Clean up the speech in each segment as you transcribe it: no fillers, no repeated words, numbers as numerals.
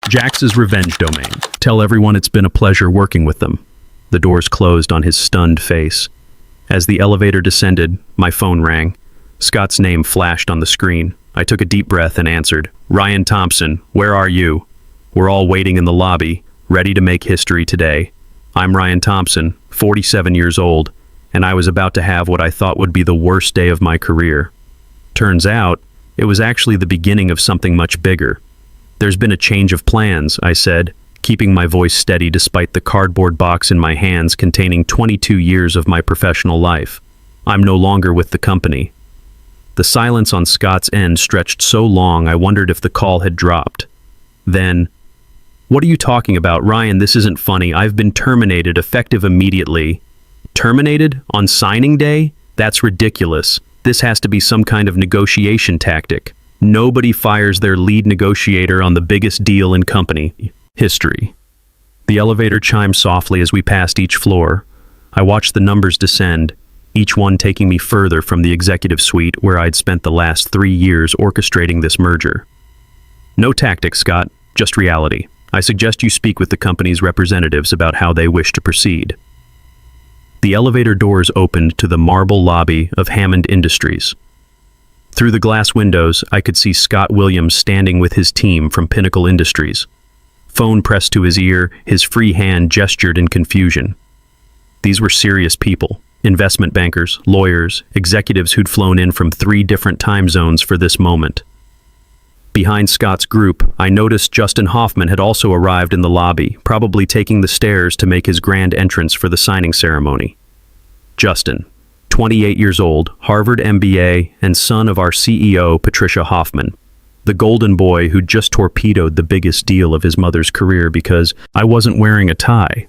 Jax's revenge domain. Tell everyone it's been a pleasure working with them. The doors closed on his stunned face. As the elevator descended, my phone rang. Scott's name flashed on the screen. I took a deep breath and answered. Ryan Thompson, where are you? We're all waiting in the lobby, ready to make history today. I'm Ryan Thompson, 47 years old, and I was about to have what I thought would be the worst day of my career. Turns out, it was actually the beginning of something much bigger. There's been a change of plans, I said, keeping my voice steady despite the cardboard box in my hands containing 22 years of my professional life. I'm no longer with the company. The silence on Scott's end stretched so long I wondered if the call had dropped. Then, what are you talking about, Ryan? This isn't funny. I've been terminated, effective immediately. Terminated? On signing day? That's ridiculous. This has to be some kind of negotiation tactic. Nobody fires their lead negotiator on the biggest deal in company history. The elevator chimed softly as we passed each floor. I watched the numbers descend, each one taking me further from the executive suite where I'd spent the last 3 years orchestrating this merger. No tactics, Scott, just reality. I suggest you speak with the company's representatives about how they wish to proceed. The elevator doors opened to the marble lobby of Hammond Industries. Through the glass windows, I could see Scott Williams standing with his team from Pinnacle Industries. Phone pressed to his ear, his free hand gestured in confusion. These were serious people, investment bankers, lawyers, executives who'd flown in from 3 different time zones for this moment. Behind Scott's group, I noticed Justin Hoffman had also arrived in the lobby, probably taking the stairs to make his grand entrance for the signing ceremony. Justin, 28 years old, Harvard MBA, and son of our CEO, Patricia Hoffman, the golden boy who just torpedoed the biggest deal of his mother's career because I wasn't wearing a tie.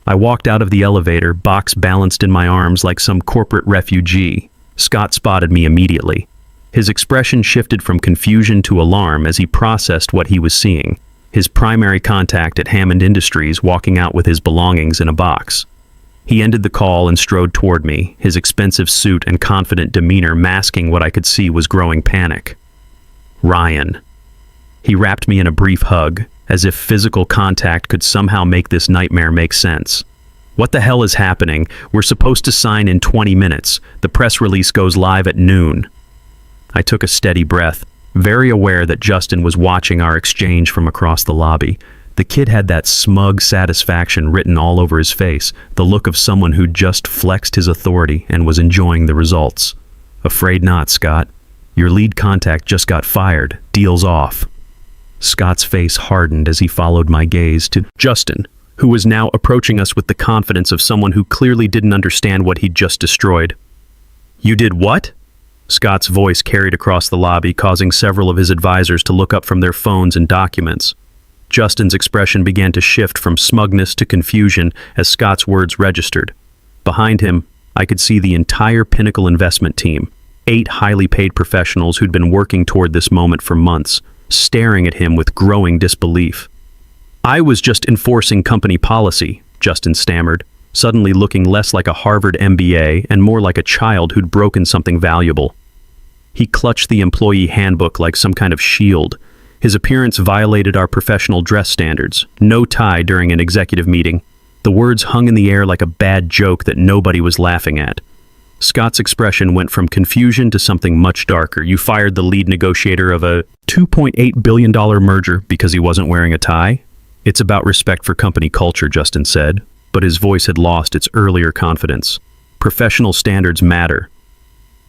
I walked out of the elevator, box balanced in my arms like some corporate refugee. Scott spotted me immediately. His expression shifted from confusion to alarm as he processed what he was seeing, his primary contact at Hammond Industries walking out with his belongings in a box. He ended the call and strode toward me, his expensive suit and confident demeanor masking what I could see was growing panic. Ryan. He wrapped me in a brief hug, as if physical contact could somehow make this nightmare make sense. What the hell is happening? We're supposed to sign in 20 minutes. The press release goes live at noon. I took a steady breath, very aware that Justin was watching our exchange from across the lobby. The kid had that smug satisfaction written all over his face, the look of someone who'd just flexed his authority and was enjoying the results. Afraid not, Scott. Your lead contact just got fired. Deal's off. Scott's face hardened as he followed my gaze to Justin, who was now approaching us with the confidence of someone who clearly didn't understand what he'd just destroyed. You did what? Scott's voice carried across the lobby, causing several of his advisors to look up from their phones and documents. Justin's expression began to shift from smugness to confusion as Scott's words registered. Behind him, I could see the entire Pinnacle investment team, 8 highly paid professionals who'd been working toward this moment for months, staring at him with growing disbelief. I was just enforcing company policy, Justin stammered, suddenly looking less like a Harvard MBA and more like a child who'd broken something valuable. He clutched the employee handbook like some kind of shield. His appearance violated our professional dress standards. No tie during an executive meeting. The words hung in the air like a bad joke that nobody was laughing at. Scott's expression went from confusion to something much darker. You fired the lead negotiator of a $2.8 billion merger because he wasn't wearing a tie? It's about respect for company culture, Justin said, but his voice had lost its earlier confidence. Professional standards matter.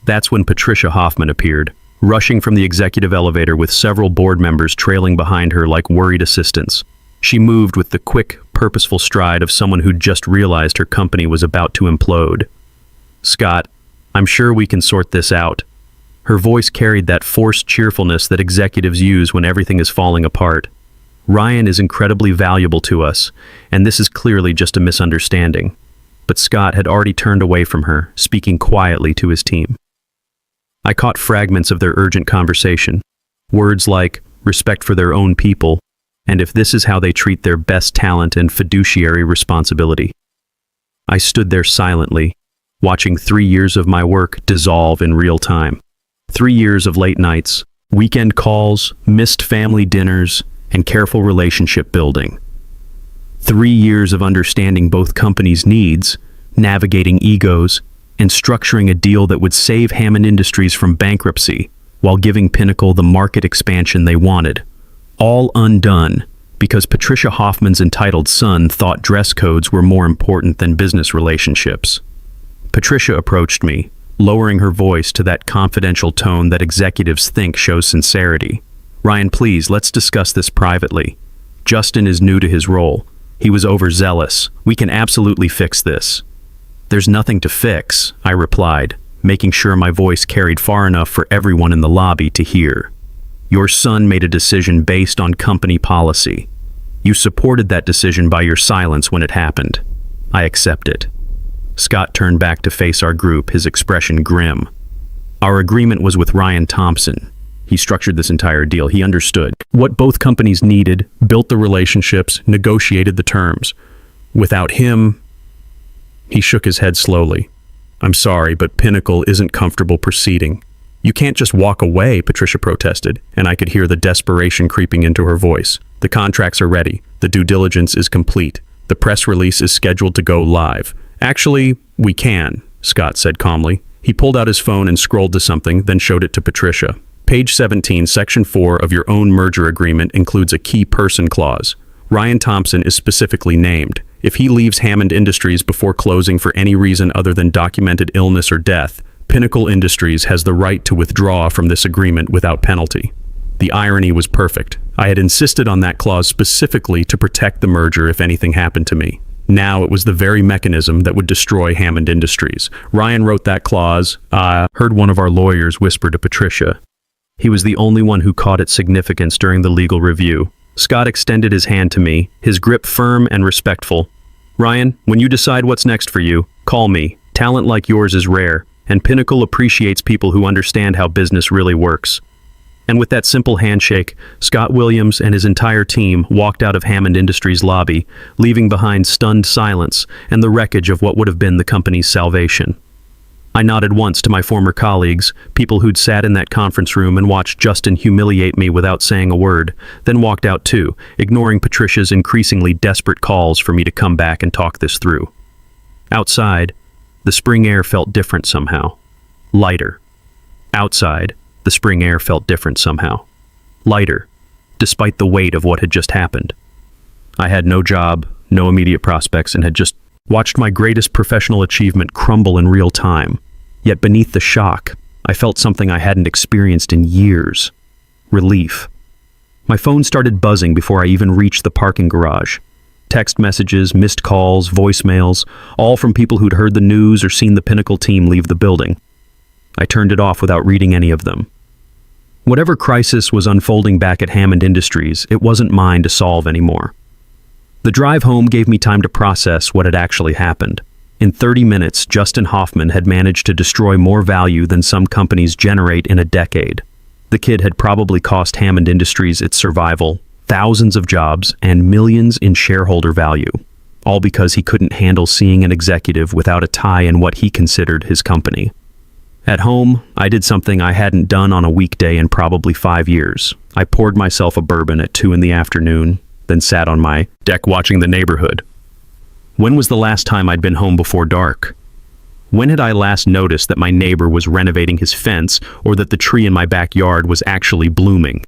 That's when Patricia Hoffman appeared, rushing from the executive elevator with several board members trailing behind her like worried assistants. She moved with the quick, purposeful stride of someone who'd just realized her company was about to implode. Scott, I'm sure we can sort this out. Her voice carried that forced cheerfulness that executives use when everything is falling apart. Ryan is incredibly valuable to us, and this is clearly just a misunderstanding. But Scott had already turned away from her, speaking quietly to his team. I caught fragments of their urgent conversation. Words like, respect for their own people, and if this is how they treat their best talent and fiduciary responsibility. I stood there silently, watching 3 years of my work dissolve in real time. 3 years of late nights, weekend calls, missed family dinners, and careful relationship building. 3 years of understanding both companies' needs, navigating egos, and structuring a deal that would save Hammond Industries from bankruptcy while giving Pinnacle the market expansion they wanted. All undone because Patricia Hoffman's entitled son thought dress codes were more important than business relationships. Patricia approached me, lowering her voice to that confidential tone that executives think shows sincerity. "Ryan, please, let's discuss this privately. Justin is new to his role. He was overzealous. We can absolutely fix this." "There's nothing to fix," I replied, making sure my voice carried far enough for everyone in the lobby to hear. "Your son made a decision based on company policy. You supported that decision by your silence when it happened. I accept it." Scott turned back to face our group, his expression grim. "Our agreement was with Ryan Thompson. He structured this entire deal. He understood what both companies needed, built the relationships, negotiated the terms. Without him..." He shook his head slowly. "I'm sorry, but Pinnacle isn't comfortable proceeding." "You can't just walk away," Patricia protested, and I could hear the desperation creeping into her voice. "The contracts are ready. The due diligence is complete. The press release is scheduled to go live." "Actually, we can," Scott said calmly. He pulled out his phone and scrolled to something, then showed it to Patricia. "Page 17, Section 4 of your own merger agreement includes a key person clause. Ryan Thompson is specifically named. If he leaves Hammond Industries before closing for any reason other than documented illness or death, Pinnacle Industries has the right to withdraw from this agreement without penalty." The irony was perfect. I had insisted on that clause specifically to protect the merger if anything happened to me. Now it was the very mechanism that would destroy Hammond Industries. "Ryan wrote that clause," heard one of our lawyers whisper to Patricia. He was the only one who caught its significance during the legal review. Scott extended his hand to me, his grip firm and respectful. "Ryan, when you decide what's next for you, call me. Talent like yours is rare, and Pinnacle appreciates people who understand how business really works." And with that simple handshake, Scott Williams and his entire team walked out of Hammond Industries' lobby, leaving behind stunned silence and the wreckage of what would have been the company's salvation. I nodded once to my former colleagues, people who'd sat in that conference room and watched Justin humiliate me without saying a word, then walked out too, ignoring Patricia's increasingly desperate calls for me to come back and talk this through. Outside, the spring air felt different somehow. Lighter. Outside, the spring air felt different somehow. Lighter, despite the weight of what had just happened. I had no job, no immediate prospects, and had just watched my greatest professional achievement crumble in real time. Yet beneath the shock, I felt something I hadn't experienced in years. Relief. My phone started buzzing before I even reached the parking garage. Text messages, missed calls, voicemails, all from people who'd heard the news or seen the Pinnacle team leave the building. I turned it off without reading any of them. Whatever crisis was unfolding back at Hammond Industries, it wasn't mine to solve anymore. The drive home gave me time to process what had actually happened. In 30 minutes, Justin Hoffman had managed to destroy more value than some companies generate in a decade. The kid had probably cost Hammond Industries its survival, thousands of jobs, and millions in shareholder value, all because he couldn't handle seeing an executive without a tie in what he considered his company. At home, I did something I hadn't done on a weekday in probably 5 years. I poured myself a bourbon at 2 p.m, then sat on my deck watching the neighborhood. When was the last time I'd been home before dark? When had I last noticed that my neighbor was renovating his fence or that the tree in my backyard was actually blooming?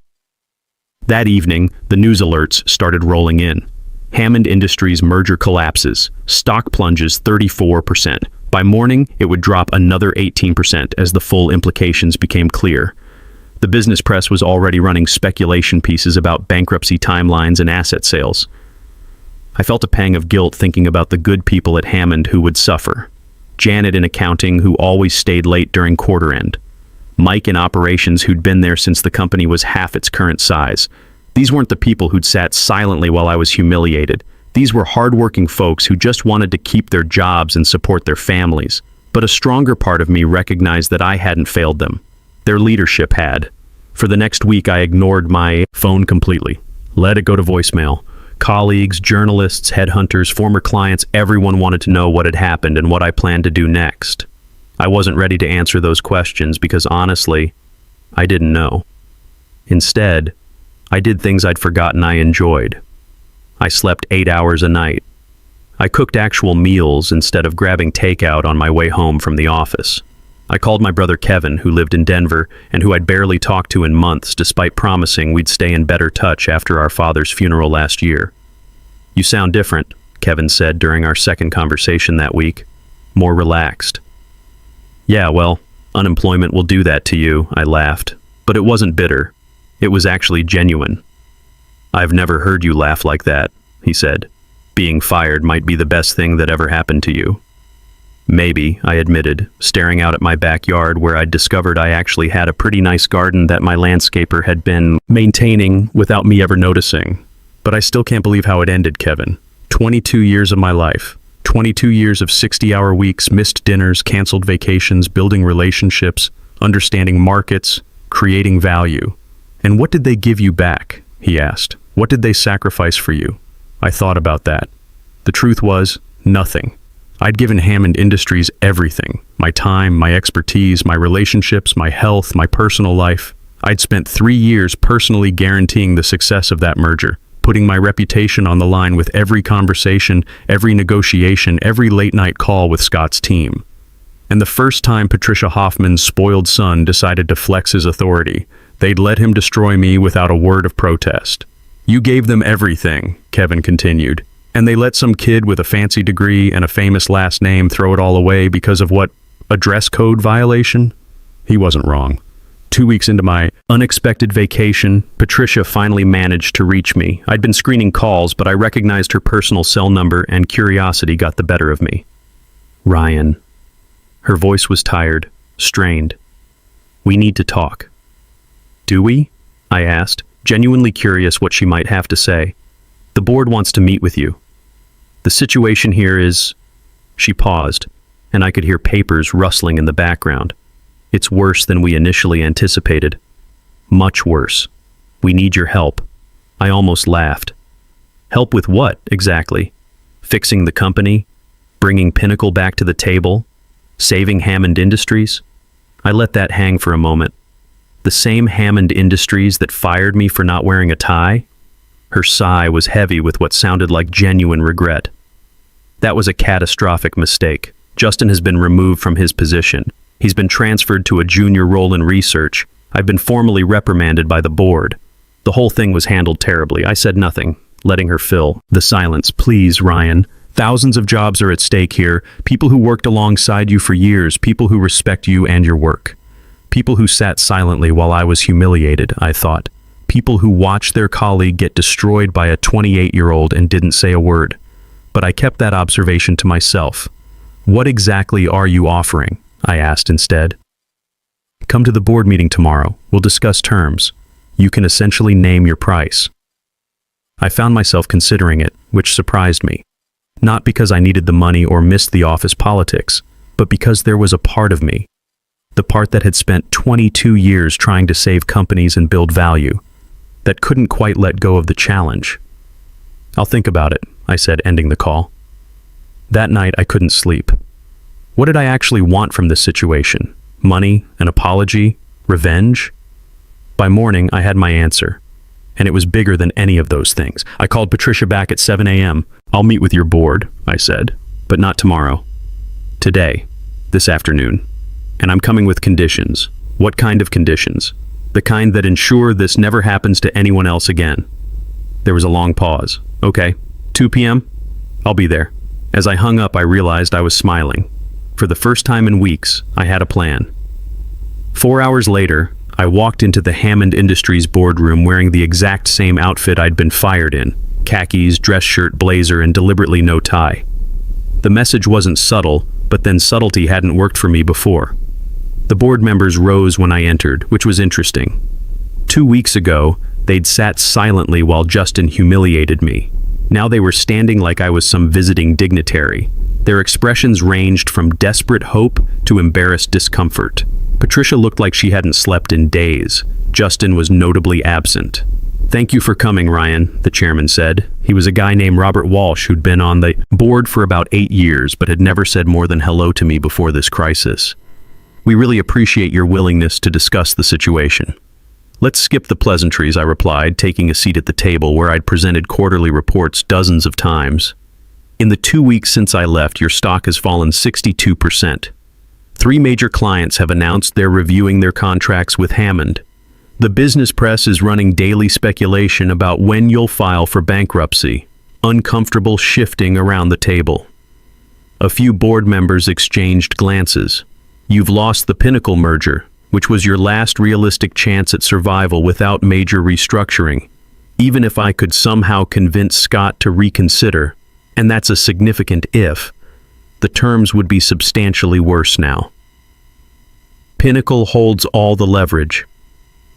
That evening, the news alerts started rolling in. Hammond Industries merger collapses. Stock plunges 34%. By morning, it would drop another 18% as the full implications became clear. The business press was already running speculation pieces about bankruptcy timelines and asset sales. I felt a pang of guilt thinking about the good people at Hammond who would suffer. Janet in accounting, who always stayed late during quarter end. Mike in operations, who'd been there since the company was half its current size. These weren't the people who'd sat silently while I was humiliated. These were hardworking folks who just wanted to keep their jobs and support their families. But a stronger part of me recognized that I hadn't failed them. Their leadership had. For the next week, I ignored my phone completely. Let it go to voicemail. Colleagues, journalists, headhunters, former clients, everyone wanted to know what had happened and what I planned to do next. I wasn't ready to answer those questions because honestly, I didn't know. Instead, I did things I'd forgotten I enjoyed. I slept 8 hours a night. I cooked actual meals instead of grabbing takeout on my way home from the office. I called my brother Kevin, who lived in Denver and who I'd barely talked to in months despite promising we'd stay in better touch after our father's funeral last year. "You sound different," Kevin said during our second conversation that week. "More relaxed." "Yeah, well, unemployment will do that to you," I laughed. But it wasn't bitter. It was actually genuine. "I've never heard you laugh like that," he said. "Being fired might be the best thing that ever happened to you." "Maybe," I admitted, staring out at my backyard where I'd discovered I actually had a pretty nice garden that my landscaper had been maintaining without me ever noticing. "But I still can't believe how it ended, Kevin. 22 years of my life. 22 years of 60-hour weeks, missed dinners, canceled vacations, building relationships, understanding markets, creating value. And what did they give you back?" he asked. "What did they sacrifice for you?" I thought about that. The truth was, nothing. I'd given Hammond Industries everything. My time, my expertise, my relationships, my health, my personal life. I'd spent 3 years personally guaranteeing the success of that merger, putting my reputation on the line with every conversation, every negotiation, every late-night call with Scott's team. And the first time Patricia Hoffman's spoiled son decided to flex his authority, they'd let him destroy me without a word of protest. "You gave them everything," Kevin continued, "and they let some kid with a fancy degree and a famous last name throw it all away because of what? A dress code violation?" He wasn't wrong. 2 weeks into my unexpected vacation, Patricia finally managed to reach me. I'd been screening calls, but I recognized her personal cell number and curiosity got the better of me. "Ryan." Her voice was tired, strained. "We need to talk." "Do we?" I asked, genuinely curious what she might have to say. "The board wants to meet with you. The situation here is..." She paused, and I could hear papers rustling in the background. "It's worse than we initially anticipated. Much worse. We need your help." I almost laughed. "Help with what, exactly? Fixing the company? Bringing Pinnacle back to the table? Saving Hammond Industries?" I let that hang for a moment. "The same Hammond Industries that fired me for not wearing a tie?" Her sigh was heavy with what sounded like genuine regret. "That was a catastrophic mistake. Justin has been removed from his position. He's been transferred to a junior role in research. I've been formally reprimanded by the board. The whole thing was handled terribly." I said nothing, letting her fill the silence. "Please, Ryan. Thousands of jobs are at stake here. People who worked alongside you for years, people who respect you and your work. People who sat silently while I was humiliated," I thought. People who watched their colleague get destroyed by a 28-year-old and didn't say a word. But I kept that observation to myself. "What exactly are you offering?" I asked instead. "Come to the board meeting tomorrow. We'll discuss terms. You can essentially name your price." I found myself considering it, which surprised me. Not because I needed the money or missed the office politics, but because there was a part of me, the part that had spent 22 years trying to save companies and build value, that couldn't quite let go of the challenge. "I'll think about it," I said, ending the call. That night I couldn't sleep. What did I actually want from this situation? Money? An apology? Revenge? By morning, I had my answer, and it was bigger than any of those things. I called Patricia back at 7 a.m. "I'll meet with your board," I said, "but not tomorrow. Today, this afternoon. And I'm coming with conditions." "What kind of conditions?" "The kind that ensure this never happens to anyone else again." There was a long pause. "Okay, 2 p.m.? I'll be there." As I hung up, I realized I was smiling. For the first time in weeks, I had a plan. 4 hours later, I walked into the Hammond Industries boardroom wearing the exact same outfit I'd been fired in: khakis, dress shirt, blazer, and deliberately no tie. The message wasn't subtle, but then subtlety hadn't worked for me before. The board members rose when I entered, which was interesting. 2 weeks ago, they'd sat silently while Justin humiliated me. Now they were standing like I was some visiting dignitary. Their expressions ranged from desperate hope to embarrassed discomfort. Patricia looked like she hadn't slept in days. Justin was notably absent. "Thank you for coming, Ryan," the chairman said. He was a guy named Robert Walsh who'd been on the board for about 8 years but had never said more than hello to me before this crisis. "We really appreciate your willingness to discuss the situation." Let's skip the pleasantries, I replied, taking a seat at the table where I'd presented quarterly reports dozens of times. In the 2 weeks since I left, your stock has fallen 62%. 3 major clients have announced they're reviewing their contracts with Hammond. The business press is running daily speculation about when you'll file for bankruptcy, uncomfortable shifting around the table. A few board members exchanged glances. You've lost the Pinnacle merger, which was your last realistic chance at survival without major restructuring. Even if I could somehow convince Scott to reconsider, and that's a significant if, the terms would be substantially worse now. Pinnacle holds all the leverage.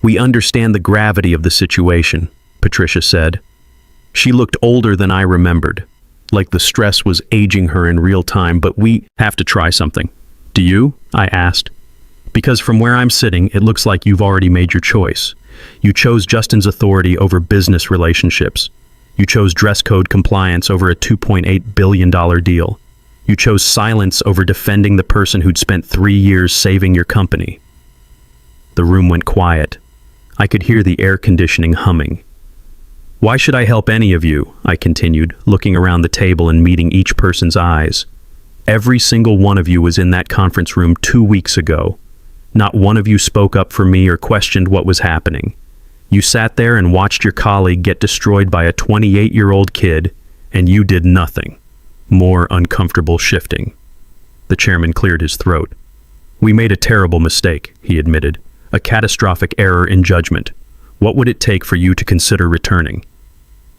We understand the gravity of the situation, Patricia said. She looked older than I remembered, like the stress was aging her in real time, but we have to try something. Do you? I asked. Because from where I'm sitting, it looks like you've already made your choice. You chose Justin's authority over business relationships. You chose dress code compliance over a $2.8 billion deal. You chose silence over defending the person who'd spent 3 years saving your company. The room went quiet. I could hear the air conditioning humming. Why should I help any of you? I continued, looking around the table and meeting each person's eyes. Every single one of you was in that conference room 2 weeks ago. Not one of you spoke up for me or questioned what was happening. You sat there and watched your colleague get destroyed by a 28-year-old kid, and you did nothing. More uncomfortable shifting. The chairman cleared his throat. We made a terrible mistake, he admitted. A catastrophic error in judgment. What would it take for you to consider returning?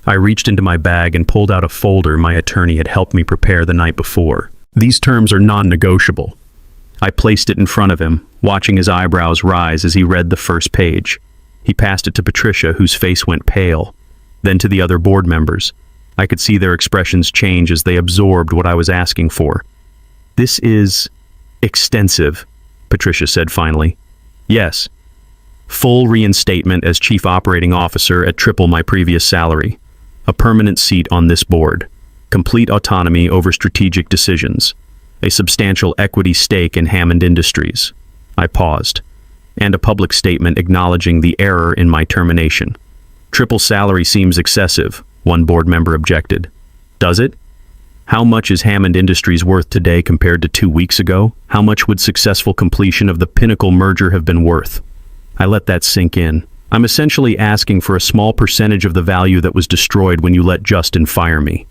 I reached into my bag and pulled out a folder my attorney had helped me prepare the night before. These terms are non-negotiable. I placed it in front of him, watching his eyebrows rise as he read the first page. He passed it to Patricia, whose face went pale, then to the other board members. I could see their expressions change as they absorbed what I was asking for. This is extensive, Patricia said finally. Yes. Full reinstatement as chief operating officer at triple my previous salary. A permanent seat on this board. Complete autonomy over strategic decisions. A substantial equity stake in Hammond Industries. I paused. And a public statement acknowledging the error in my termination. Triple salary seems excessive, one board member objected. Does it? How much is Hammond Industries worth today compared to 2 weeks ago? How much would successful completion of the Pinnacle merger have been worth? I let that sink in. I'm essentially asking for a small percentage of the value that was destroyed when you let Justin fire me.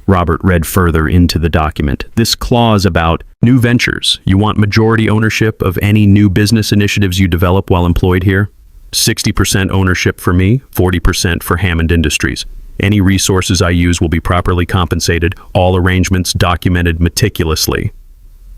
Robert read further into the document. This clause about new ventures. You want majority ownership of any new business initiatives you develop while employed here? 60% ownership for me, 40% for Hammond Industries. Any resources I use will be properly compensated, all arrangements documented meticulously.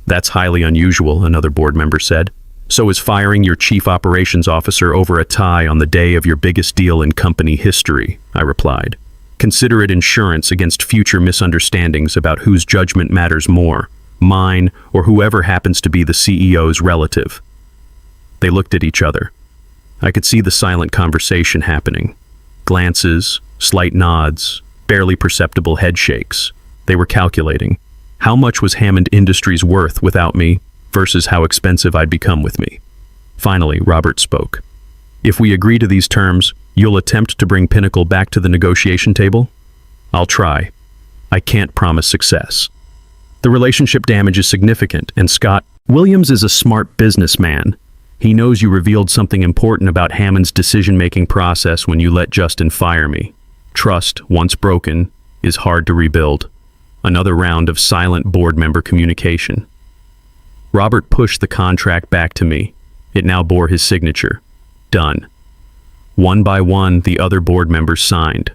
That's highly unusual, another board member said. So is firing your chief operations officer over a tie on the day of your biggest deal in company history, I replied. Consider it insurance against future misunderstandings about whose judgment matters more, mine or whoever happens to be the CEO's relative. They looked at each other. I could see the silent conversation happening. Glances, slight nods, barely perceptible head shakes. They were calculating. How much was Hammond Industries worth without me versus how expensive I'd become with me? Finally, Robert spoke. If we agree to these terms, you'll attempt to bring Pinnacle back to the negotiation table? I'll try. I can't promise success. The relationship damage is significant, and Scott Williams is a smart businessman. He knows you revealed something important about Hammond's decision-making process when you let Justin fire me. Trust, once broken, is hard to rebuild. Another round of silent board member communication. Robert pushed the contract back to me. It now bore his signature. Done. One by one, the other board members signed.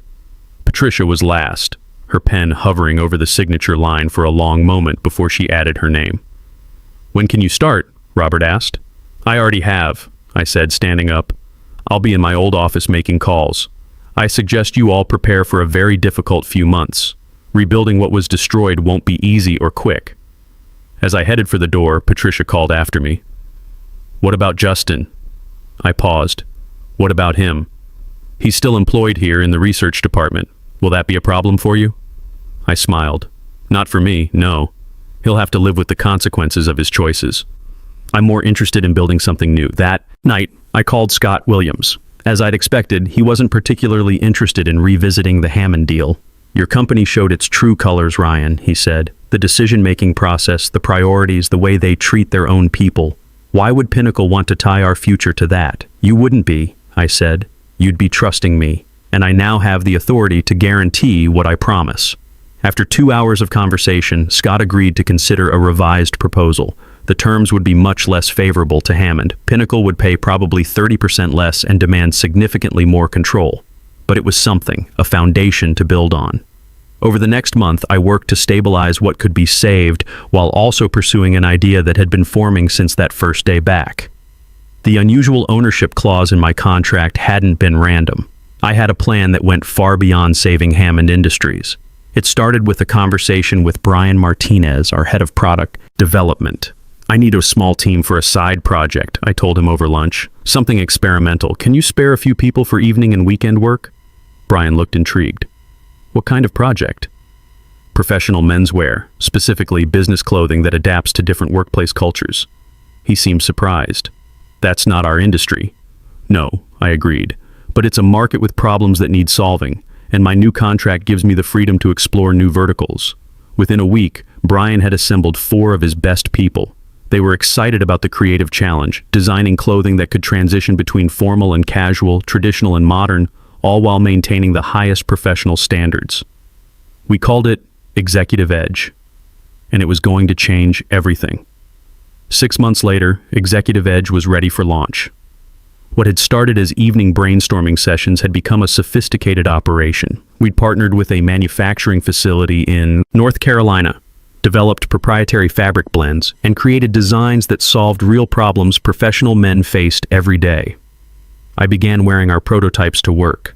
Patricia was last, her pen hovering over the signature line for a long moment before she added her name. When can you start? Robert asked. I already have, I said, standing up. I'll be in my old office making calls. I suggest you all prepare for a very difficult few months. Rebuilding what was destroyed won't be easy or quick. As I headed for the door, Patricia called after me. What about Justin? I paused. What about him? He's still employed here in the research department. Will that be a problem for you? I smiled. Not for me, no. He'll have to live with the consequences of his choices. I'm more interested in building something new. That night, I called Scott Williams. As I'd expected, he wasn't particularly interested in revisiting the Hammond deal. "Your company showed its true colors, Ryan," he said. "The decision-making process, the priorities, the way they treat their own people. Why would Pinnacle want to tie our future to that?" "You wouldn't be," I said. "You'd be trusting me, and I now have the authority to guarantee what I promise." After 2 hours of conversation, Scott agreed to consider a revised proposal. The terms would be much less favorable to Hammond. Pinnacle would pay probably 30% less and demand significantly more control. But it was something, a foundation to build on. Over the next month, I worked to stabilize what could be saved while also pursuing an idea that had been forming since that first day back. The unusual ownership clause in my contract hadn't been random. I had a plan that went far beyond saving Hammond Industries. It started with a conversation with Brian Martinez, our head of product development. "I need a small team for a side project," I told him over lunch. "Something experimental. Can you spare a few people for evening and weekend work?" Brian looked intrigued. "What kind of project?" "Professional menswear, specifically business clothing that adapts to different workplace cultures." He seemed surprised. "That's not our industry." "No," I agreed, "but it's a market with problems that need solving, and my new contract gives me the freedom to explore new verticals." Within a week, Brian had assembled 4 of his best people. They were excited about the creative challenge, designing clothing that could transition between formal and casual, traditional and modern, all while maintaining the highest professional standards. We called it Executive Edge, and it was going to change everything. 6 months later, Executive Edge was ready for launch. What had started as evening brainstorming sessions had become a sophisticated operation. We'd partnered with a manufacturing facility in North Carolina, developed proprietary fabric blends, and created designs that solved real problems professional men faced every day. I began wearing our prototypes to work.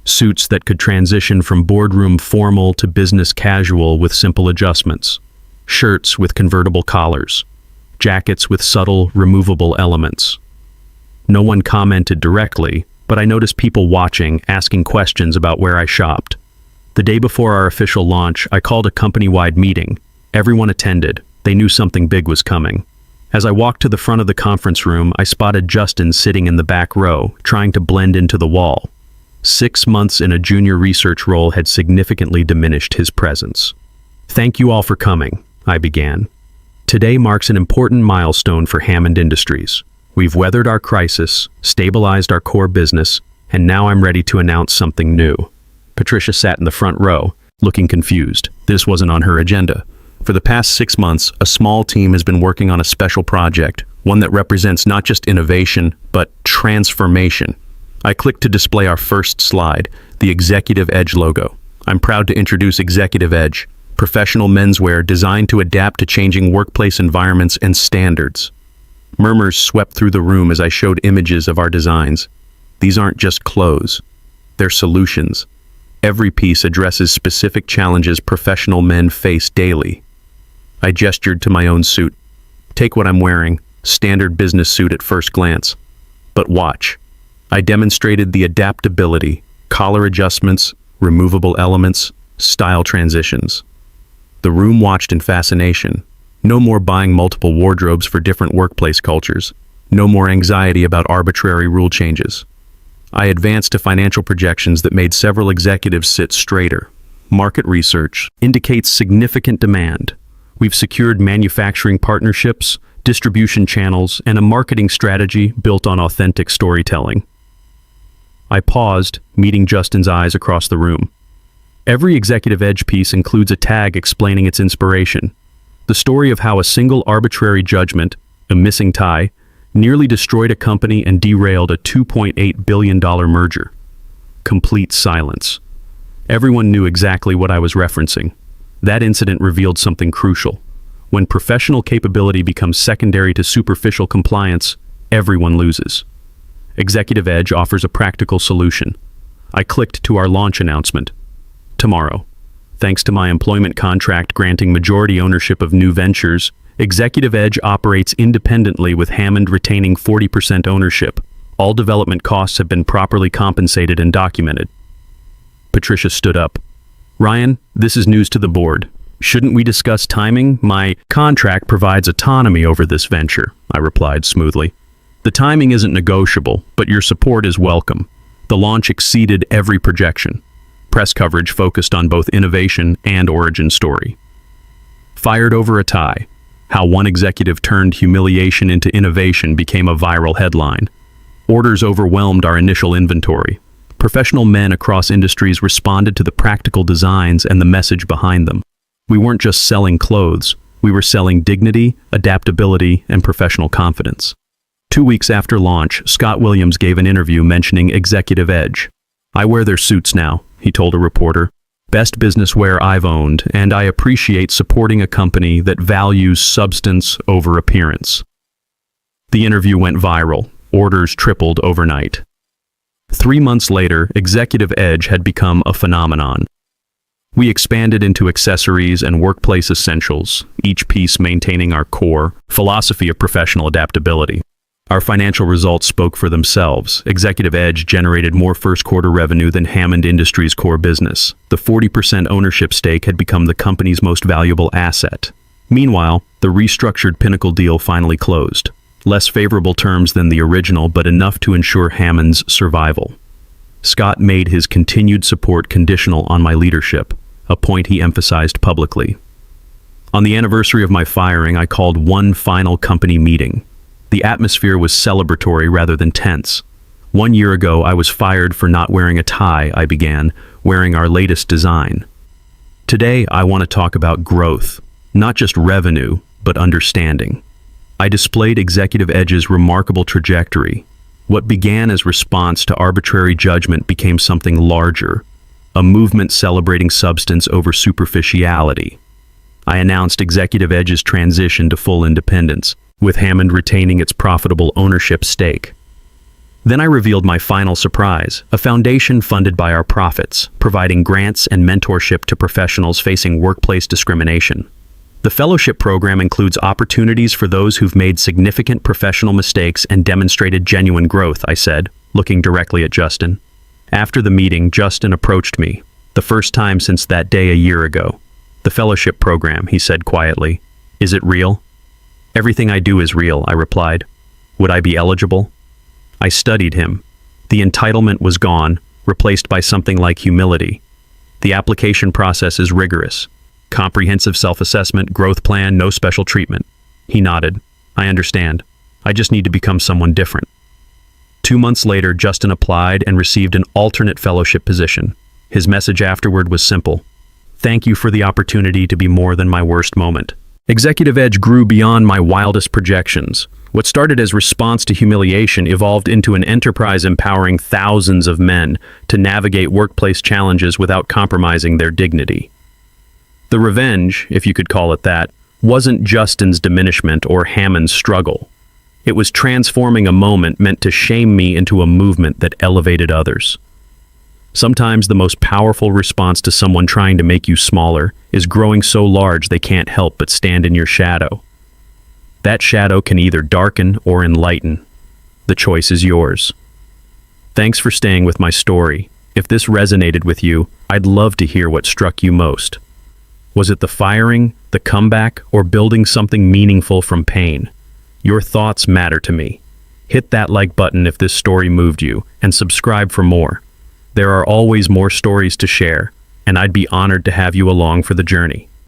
Suits that could transition from boardroom formal to business casual with simple adjustments. Shirts with convertible collars. Jackets with subtle, removable elements. No one commented directly, but I noticed people watching, asking questions about where I shopped. The day before our official launch, I called a company-wide meeting. Everyone attended. They knew something big was coming. As I walked to the front of the conference room, I spotted Justin sitting in the back row, trying to blend into the wall. 6 months in a junior research role had significantly diminished his presence. "Thank you all for coming," I began. "Today marks an important milestone for Hammond Industries. We've weathered our crisis, stabilized our core business, and now I'm ready to announce something new." Patricia sat in the front row, looking confused. This wasn't on her agenda. For the past 6 months, a small team has been working on a special project, one that represents not just innovation, but transformation. I clicked to display our first slide, the Executive Edge logo. I'm proud to introduce Executive Edge, professional menswear designed to adapt to changing workplace environments and standards. Murmurs swept through the room as I showed images of our designs. These aren't just clothes. They're solutions. Every piece addresses specific challenges professional men face daily. I gestured to my own suit. "Take what I'm wearing, standard business suit at first glance. But watch." I demonstrated the adaptability, collar adjustments, removable elements, style transitions. The room watched in fascination. No more buying multiple wardrobes for different workplace cultures. No more anxiety about arbitrary rule changes. I advanced to financial projections that made several executives sit straighter. Market research indicates significant demand. We've secured manufacturing partnerships, distribution channels, and a marketing strategy built on authentic storytelling. I paused, meeting Justin's eyes across the room. Every Executive Edge piece includes a tag explaining its inspiration. The story of how a single arbitrary judgment, a missing tie, nearly destroyed a company and derailed a $2.8 billion merger. Complete silence. Everyone knew exactly what I was referencing. That incident revealed something crucial. When professional capability becomes secondary to superficial compliance, everyone loses. Executive Edge offers a practical solution. I clicked to our launch announcement. Tomorrow. Thanks to my employment contract granting majority ownership of new ventures, Executive Edge operates independently with Hammond retaining 40% ownership. All development costs have been properly compensated and documented. Patricia stood up. "Ryan, this is news to the board. Shouldn't we discuss timing? My contract provides autonomy over this venture," I replied smoothly. The timing isn't negotiable, but your support is welcome. The launch exceeded every projection. Press coverage focused on both innovation and origin story. Fired over a tie, how one executive turned humiliation into innovation became a viral headline. Orders overwhelmed our initial inventory. Professional men across industries responded to the practical designs and the message behind them. We weren't just selling clothes, we were selling dignity, adaptability, and professional confidence. 2 weeks after launch, Scott Williams gave an interview mentioning Executive Edge. "I wear their suits now," he told a reporter. "Best business wear I've owned, and I appreciate supporting a company that values substance over appearance." The interview went viral. Orders tripled overnight. 3 months later, Executive Edge had become a phenomenon. We expanded into accessories and workplace essentials, each piece maintaining our core philosophy of professional adaptability. Our financial results spoke for themselves. Executive Edge generated more first-quarter revenue than Hammond Industries' core business. The 40% ownership stake had become the company's most valuable asset. Meanwhile, the restructured Pinnacle deal finally closed. Less favorable terms than the original, but enough to ensure Hammond's survival. Scott made his continued support conditional on my leadership, a point he emphasized publicly. On the anniversary of my firing, I called one final company meeting. The atmosphere was celebratory rather than tense. 1 year ago, I was fired for not wearing a tie, I began, wearing our latest design. Today, I want to talk about growth, not just revenue, but understanding. I displayed Executive Edge's remarkable trajectory. What began as response to arbitrary judgment became something larger, a movement celebrating substance over superficiality. I announced Executive Edge's transition to full independence, with Hammond retaining its profitable ownership stake. Then I revealed my final surprise, a foundation funded by our profits, providing grants and mentorship to professionals facing workplace discrimination. The fellowship program includes opportunities for those who've made significant professional mistakes and demonstrated genuine growth, I said, looking directly at Justin. After the meeting, Justin approached me, the first time since that day a year ago. "The fellowship program," he said quietly. "Is it real?" "Everything I do is real," I replied. "Would I be eligible?" I studied him. The entitlement was gone, replaced by something like humility. The application process is rigorous. Comprehensive self-assessment, growth plan, no special treatment. He nodded. "I understand. I just need to become someone different." 2 months later, Justin applied and received an alternate fellowship position. His message afterward was simple. "Thank you for the opportunity to be more than my worst moment." Executive Edge grew beyond my wildest projections. What started as response to humiliation evolved into an enterprise empowering thousands of men to navigate workplace challenges without compromising their dignity. The revenge, if you could call it that, wasn't Justin's diminishment or Hammond's struggle. It was transforming a moment meant to shame me into a movement that elevated others. Sometimes the most powerful response to someone trying to make you smaller is growing so large they can't help but stand in your shadow. That shadow can either darken or enlighten. The choice is yours. Thanks for staying with my story. If this resonated with you, I'd love to hear what struck you most. Was it the firing, the comeback, or building something meaningful from pain? Your thoughts matter to me. Hit that like button if this story moved you, and subscribe for more. There are always more stories to share, and I'd be honored to have you along for the journey.